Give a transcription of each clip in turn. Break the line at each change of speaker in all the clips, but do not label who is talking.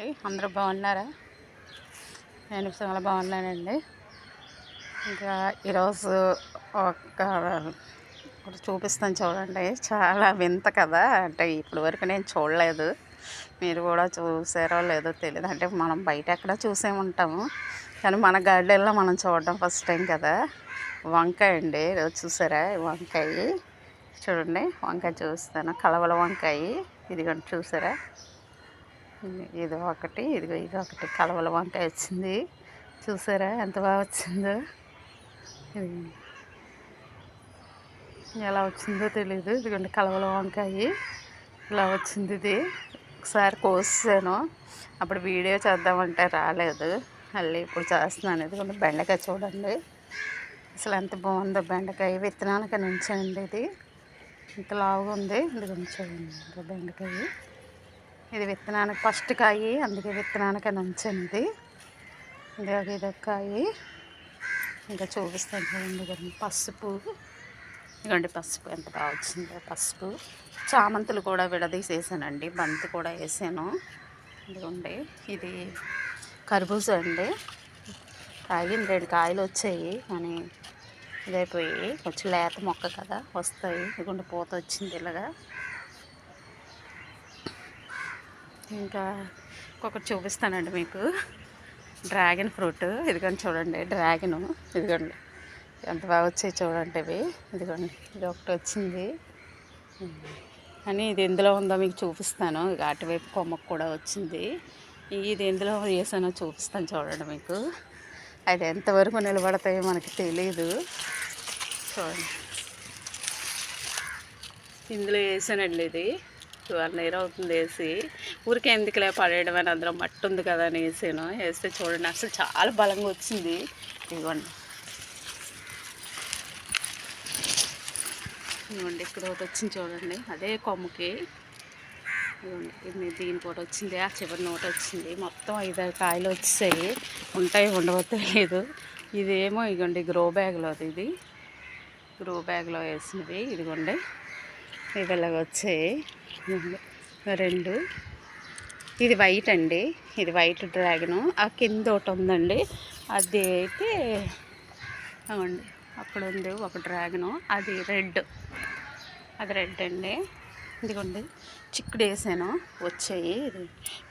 అందరూ బాగున్నారా? నేను చాలా బాగున్నానండి. ఇంకా ఈరోజు ఒకటి చూపిస్తాను చూడండి. చాలా వింత కదా, అంటే ఇప్పటి వరకు నేను చూడలేదు. మీరు కూడా చూసారో లేదో తెలియదు. అంటే మనం బయట ఎక్కడ చూసే ఉంటాము, కానీ మన గార్డెన్లో మనం చూడడం ఫస్ట్ టైం కదా. వంకాయ అండి, ఈరోజు చూసారా వంకాయ? చూడండి, వంకాయ చూస్తాను, కలవల వంకాయ. ఇదిగోండి చూసారా, ఇది ఒకటి, ఇది ఒకటి కలవల వంకాయ వచ్చింది. చూసారా ఎంత బాగా వచ్చిందో? ఎలా వచ్చిందో తెలీదు. ఇదిగోండి కలవల వంకాయ ఇలా వచ్చింది. ఇది ఒకసారి కోసాను, అప్పుడు వీడియో చేద్దామంటే రాలేదు, మళ్ళీ ఇప్పుడు చేస్తున్నాను. ఇదిగోండి బెండకాయ చూడండి, అసలు ఎంత బాగుందో బెండకాయ. విత్తనానికి నుంచండి, ఇది ఇంత లావుగా ఉంది. ఇదిగోండి చూడండి బెండకాయ, ఇది విత్తనానికి ఫస్ట్ కాయ, అందుకే విత్తనానికి ఉంచండి. ఇదొక కాయ. ఇంకా చూపిస్తాను చూడండి. పసుపు, ఇదిగోండి పసుపు ఎంత బాగా వచ్చిందో. పసుపు, చామంతులు కూడా విడదీసేసానండి, బంతి కూడా వేసాను. ఇదిగోండి ఇది కర్బూజా అండి. కాయలు 2 కాయలు వచ్చాయి, కానీ ఇదైపోయి కొంచెం లేత మొక్క కదా, వస్తాయి. ఇదిగోండి పూత వచ్చింది ఇలాగా. ఇంకా ఇంకొకటి చూపిస్తానండి మీకు, డ్రాగన్ ఫ్రూట్. ఇదిగోండి చూడండి డ్రాగను, ఇదిగోండి ఎంత బాగా వచ్చాయి చూడండి ఇవి. ఇదిగోండి ఇది ఒకటి వచ్చింది, అని ఇది ఎందులో ఉందో మీకు చూపిస్తాను. ఇక అటువైపు కొమ్మకు కూడా వచ్చింది. ఇది ఎందులో వేసానో చూపిస్తాను చూడండి మీకు. అది ఎంతవరకు నిలబడతాయో మనకి తెలీదు. చూడండి, ఇందులో వేసానండి. ఇది 1 ఇయర్ అవుతుంది వేసి. ఊరికే ఎందుకులే పడేయడం అని, అందులో మట్టి ఉంది కదా అని వేసాను. వేస్తే చూడండి అసలు చాలా బలంగా వచ్చింది. ఇదిగోండి ఇదిగోండి ఇక్కడ ఒకటి వచ్చింది చూడండి, అదే కొమ్మకి. ఇదిగోండి ఇది దీనికి ఒకటి వచ్చింది, ఆ చివరి నోటి వచ్చింది. మొత్తం 5 కాయలు వచ్చాయి. ఉంటాయి ఉండవో తెలియదు. ఇదేమో ఇదిగోండి గ్రో బ్యాగ్లో, ఇది గ్రో బ్యాగ్లో వేసినవి. ఇదిగోండి ఇవి ఇలాగ వచ్చాయి 2. ఇది వైట్ అండి, ఇది వైట్ డ్రాగను. ఆ కింద ఒకటి ఉందండి, అది అయితే అవ్వండి అక్కడ ఉంది ఒక డ్రాగను, అది రెడ్, అది రెడ్ అండి. ఇదిగోండి చిక్కుడు వేసాను, వచ్చాయి. ఇది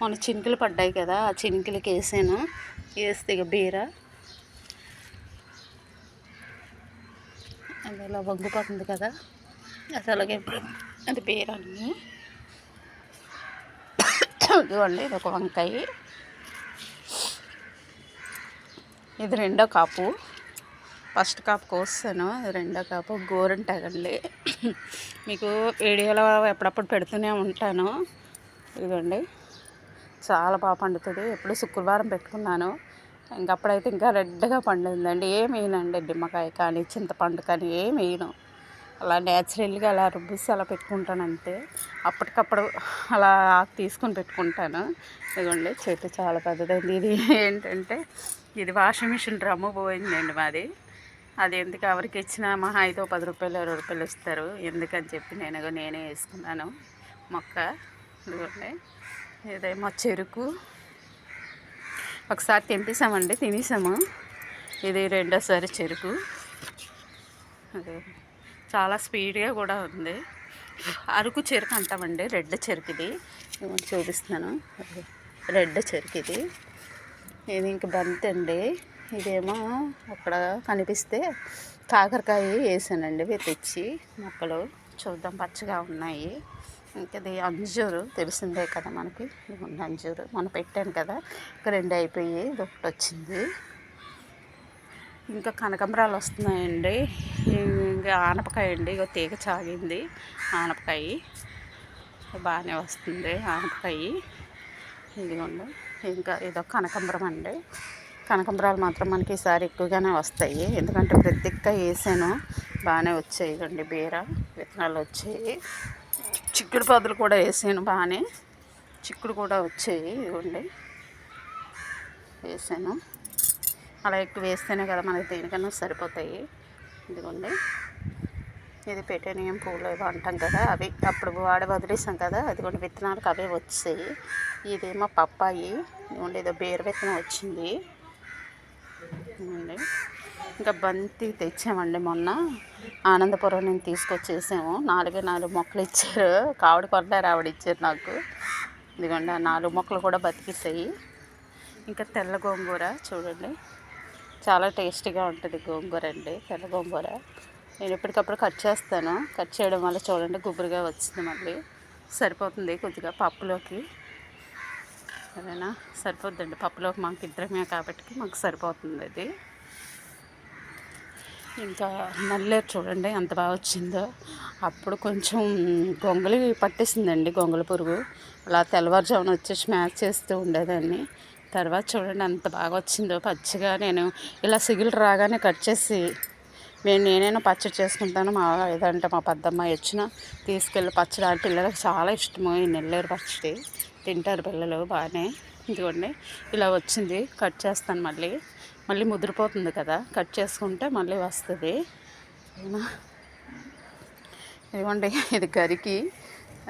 మన చినుకులు పడ్డాయి కదా, ఆ చినుకులకి వేసాను. వేస్తే ఇక బీర అది ఇలా వంగిపోతుంది కదా, అది అలాగే అది బీరాన్ని. ఇదిగోండి ఇది ఒక వంకాయ, ఇది 2వ కాపు. ఫస్ట్ కాపు కోసాను, ఇది 2వ కాపు. గోరింటాకండి, మీకు వీడియోలో ఎప్పుడప్పుడు పెడుతూనే ఉంటాను. ఇదిగోండి చాలా బాగా పండుతుంది. ఎప్పుడు శుక్రవారం పెట్టుకున్నాను, ఇంకప్పుడైతే ఇంకా రెడ్గా పండిందండి. ఏం వేయనండి, నిమ్మకాయ కానీ చింతపండు కానీ ఏం వేయను. అలా న్యాచురల్గా అలా రుబ్బిసి అలా పెట్టుకుంటాను అంతే. అప్పటికప్పుడు అలా తీసుకొని పెట్టుకుంటాను. ఇదిగోండి చెట్టు చాలా పెద్దదండి. ఇది ఏంటంటే ఇది వాషింగ్ మిషన్ డ్రమ్ము పోయిందండి మాది. అది ఎందుకు ఎవరికి ఇచ్చినా మహా అయితే 10 రూపాయలు 20 రూపాయలు ఇస్తారు. ఎందుకని చెప్పి నేనే వేసుకున్నాను మొక్క. ఇదిగోండి ఇదేమో చెరుకు, ఒకసారి తెంపేసామండి, తినేసాము. ఇది 2వసారి చెరుకు. అదే చాలా స్పీడ్గా కూడా ఉంది. అరకు చెరుకు అంటామండి, రెడ్ చెరుకు. ఇది చూపిస్తున్నాను, రెడ్ చెరుకు ఇది. ఇది ఇంక బంతి అండి. ఇదేమో అక్కడ కనిపిస్తే కాకరకాయ వేసానండి, తెచ్చి మొక్కలు చూద్దాం పచ్చగా ఉన్నాయి. ఇంకా ఇది అంజూరు తెలిసిందే కదా మనకి, అంజూరు మొన్న పెట్టాను కదా, ఒక 2 అయిపోయి ఇది ఒకటి వచ్చింది. ఇంకా కనకాంబరాలు వస్తున్నాయండి. ఇంకా ఆనపకాయ అండి, ఇగో తీగ చాగింది ఆనపకాయ, బాగానే వస్తుంది ఆనపకాయ. ఇదిగోండి ఇంకా ఇదో కనకాంబరం అండి. కనకాంబరాలు మాత్రం మనకి ఈసారి ఎక్కువగానే వస్తాయి, ఎందుకంటే ప్రత్యేకంగా వేసాను, బాగానే వచ్చాయి. ఇదండి బీర విత్తనాలు వచ్చాయి. చిక్కుడు పొదలు కూడా వేసాను, బాగానే చిక్కుడు కూడా వచ్చాయి. ఇదిగోండి వేసాను, అలా ఎక్కువ వేస్తేనే కదా మనకి దేనికన్నా సరిపోతాయి. ఇదిగోండి ఇది పెటేనియం పూలు ఏవో అంటాం కదా, అవి అప్పుడు వాడ వదిలేసాం కదా, అది కూడా విత్తనాలకు అవే వచ్చాయి. ఇదేమో పప్పాయి, ఏదో బేరు విత్తనం వచ్చింది. ఇంకా బంతి తెచ్చామండి మొన్న ఆనందపురం నుంచి తీసుకొచ్చేసాము. 4 మొక్కలు ఇచ్చారు, కావిడ కొన్నారు, ఆవిడ ఇచ్చారు నాకు. ఇదిగోండి ఆ 4 మొక్కలు కూడా బతికిస్తాయి. ఇంకా తెల్ల గోంగూర చూడండి, చాలా టేస్టీగా ఉంటుంది గోంగూర అండి. తెల్ల గోంగూర నేను ఎప్పటికప్పుడు కట్ చేస్తాను. కట్ చేయడం వల్ల చూడండి గుబురుగా వచ్చింది. మళ్ళీ సరిపోతుంది కొద్దిగా పప్పులోకి, అదేనా సరిపోద్దండి పప్పులోకి, మాకు ఇద్దరమే కాబట్టి మాకు సరిపోతుంది అది. ఇంకా నల్లేరు చూడండి ఎంత బాగా వచ్చిందో. అప్పుడు కొంచెం గొంగళి పట్టేసిందండి, గొంగళి పురుగు. అలా తెల్లవారుజామున వచ్చేసి మ్యాచ్ చేస్తూ ఉండేదాన్ని. తర్వాత చూడండి ఎంత బాగా వచ్చిందో పచ్చిగా. నేను ఇలా సిగులు రాగానే కట్ చేసి నేనైనా పచ్చడి చేసుకుంటాను. ఏదంటే మా పెద్దమ్మాయి వచ్చిన తీసుకెళ్ళి పచ్చడి, ఆ పిల్లలకు చాలా ఇష్టము ఈ నెల్లేరు పచ్చడి, తింటారు పిల్లలు బాగానే. ఇదిగోండి ఇలా వచ్చింది, కట్ చేస్తాను. మళ్ళీ ముదిరిపోతుంది కదా, కట్ చేసుకుంటే మళ్ళీ వస్తుంది. ఇదిగోండి ఇది గరికి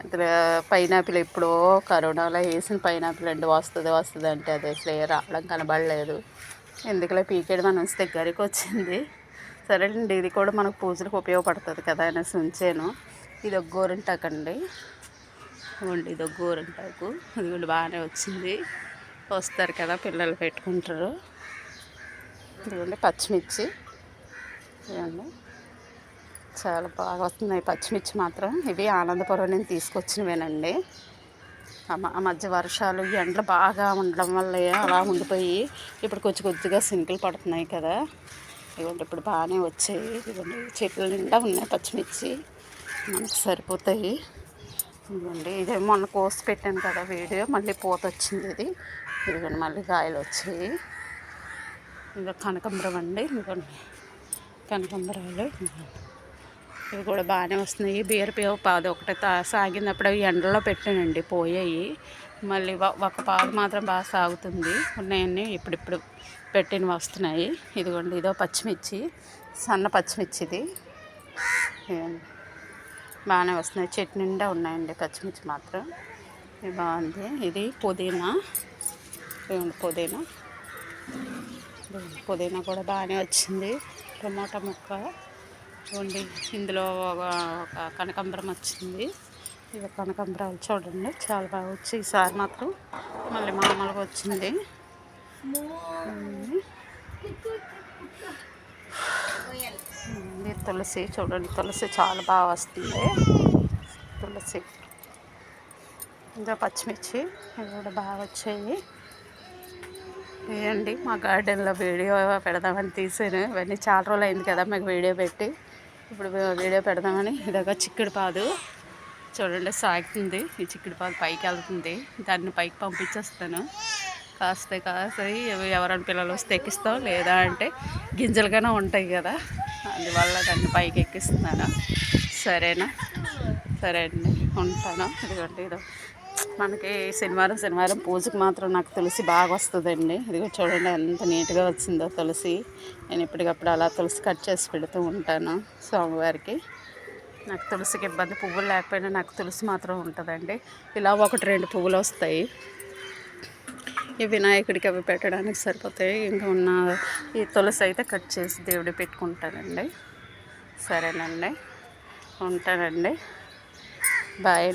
అసలు పైనాపిల్ ఎప్పుడో కరోనాలో వేసిన పైనాపిల్ అండి. వస్తుంది అంటే అది అసలు రావడం కనబడలేదు. ఎందుకులే పీకేయడం అని వస్తే గరికి వచ్చింది. సరేనండి, ఇది కూడా మనకు పూజలకు ఉపయోగపడుతుంది కదా అనేసి ఉంచాను. ఇది ఒక గోరింటాకు అండి, ఇది ఒక గోరింటాకు. ఇది కూడా బాగానే వచ్చింది, వస్తారు కదా పిల్లలు పెట్టుకుంటారు. ఇదిగోండి పచ్చిమిర్చి, ఇవ్వండి చాలా బాగా వస్తున్నాయి పచ్చిమిర్చి మాత్రం. ఇవి ఆనందపురం నుంచి తీసుకొచ్చినవేనండి. ఆ మధ్య వర్షాలు ఎండలు బాగా ఉండడం వల్ల అలా ఉండిపోయి ఇప్పుడు కొద్దిగా సింకులు పడుతున్నాయి కదా. ఇదిగోండి ఇప్పుడు బాగానే వచ్చాయి. ఇదిగోండి చెట్ల నిండా ఉన్నాయి పచ్చిమిర్చి, మనకు సరిపోతాయి. ఇదిగోండి ఇదే మొన్న కోసి పెట్టాను కదా వీడియో, మళ్ళీ పూత వచ్చింది ఇది. ఇదిగోండి మళ్ళీ కాయలు వచ్చాయి. ఇంకా కనకాంబరం అండి, ఇదిగోండి కనకాంబరాలు ఇవి కూడా బాగానే వస్తున్నాయి. బీరపేవు పాదు ఒకటి సాగినప్పుడు అవి ఎండలో పెట్టానండి, పోయాయి. మళ్ళీ ఒక పాదు మాత్రం బాగా సాగుతుంది. ఉన్నాయన్నీ ఇప్పుడిప్పుడు పెట్టినవి వస్తున్నాయి. ఇదిగోండి ఇదో పచ్చిమిర్చి, సన్న పచ్చిమిర్చి, ఇది బాగానే వస్తున్నాయి. చెట్టు నిండా ఉన్నాయండి పచ్చిమిర్చి మాత్రం, ఇది బాగుంది. ఇది పుదీనా, పుదీనా కూడా బాగానే వచ్చింది. టమోటా ముక్క చూడండి, ఇందులో ఒక కనకాంబరం వచ్చింది. ఇవి కనకాంబరాలు చూడండి చాలా బాగా వచ్చి ఈసారి మాత్రం మళ్ళీ మామూలుగా వచ్చింది. తులసి చూడండి, తులసి చాలా బాగా వస్తుంది. తులసి ఇంకా పచ్చిమిర్చి ఇవి కూడా బాగా వచ్చాయి. ఇవ్వండి మా గార్డెన్లో వీడియో పెడదామని తీసాను. ఇవన్నీ చాలా రోజులు అయింది కదా మీకు వీడియో పెట్టి, ఇప్పుడు వీడియో పెడదామని. ఇదొక చిక్కుడు పాదు చూడండి సాగుతుంది. ఈ చిక్కుడు పాదు పైకి వెళ్తుంది, దాన్ని పైకి పంపించేస్తాను. కాస్తాయి ఎవరైనా పిల్లలు వస్తే ఎక్కిస్తాం, లేదా అంటే గింజలుగానే ఉంటాయి కదా, అందువల్ల దాన్ని పైకి ఎక్కిస్తున్నాను. సరేనా, సరే అండి ఉంటాను. ఇదిగోండి ఇదో మనకి శనివారం పూజకి మాత్రం నాకు తులసి బాగా వస్తుందండి. ఇదిగో చూడండి ఎంత నీట్గా వచ్చిందో తులసి. నేను ఎప్పటికప్పుడు అలా తులసి కట్ చేసి పెడుతూ ఉంటాను స్వామివారికి. నాకు తులసికి ఇబ్బంది, పువ్వులు లేకపోయినా నాకు తులసి మాత్రం ఉంటుందండి. ఇలా 1-2 పువ్వులు వస్తాయి. ఈ వినాయకుడికి అవి పెట్టడానికి సరిపోతాయి. ఇంకా ఉన్న ఈ తులసి అయితే కట్ చేసి దేవుడికి పెట్టుకుంటానండి. సరేనండి ఉంటానండి, బాయ్.